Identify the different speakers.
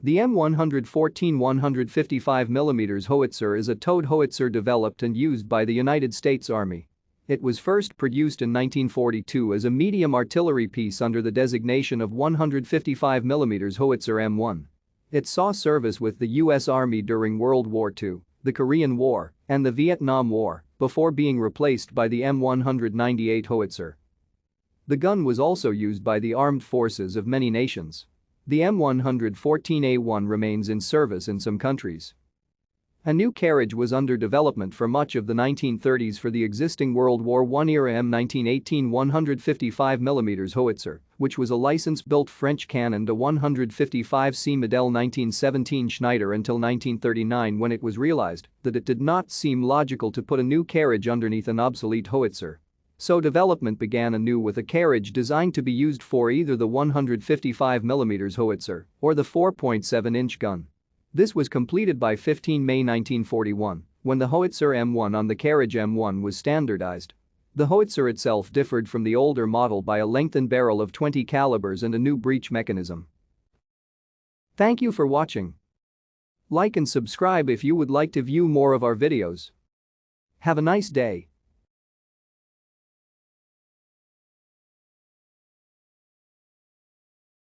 Speaker 1: The M114 155mm howitzer is a towed howitzer developed and used by the United States Army. It was first produced in 1942 as a medium artillery piece under the designation of 155mm Howitzer M1. It saw service with the U.S. Army during World War II, the Korean War, and the Vietnam War, before being replaced by the M198 howitzer. The gun was also used by the armed forces of many nations. The M114A1 remains in service in some countries. A new carriage was under development for much of the 1930s for the existing World War I-era M1918 155mm howitzer, which was a license-built French cannon to 155C Model 1917 Schneider until 1939, when it was realized that it did not seem logical to put a new carriage underneath an obsolete howitzer. So development began anew with a carriage designed to be used for either the 155mm howitzer or the 4.7-inch gun. This was completed by 15 May 1941, when the Howitzer M1 on the carriage M1 was standardized. The howitzer itself differed from the older model by a lengthened barrel of 20 calibers and a new breech mechanism. Thank you for watching. Like and subscribe if you would like to view more of our videos. Have a nice day.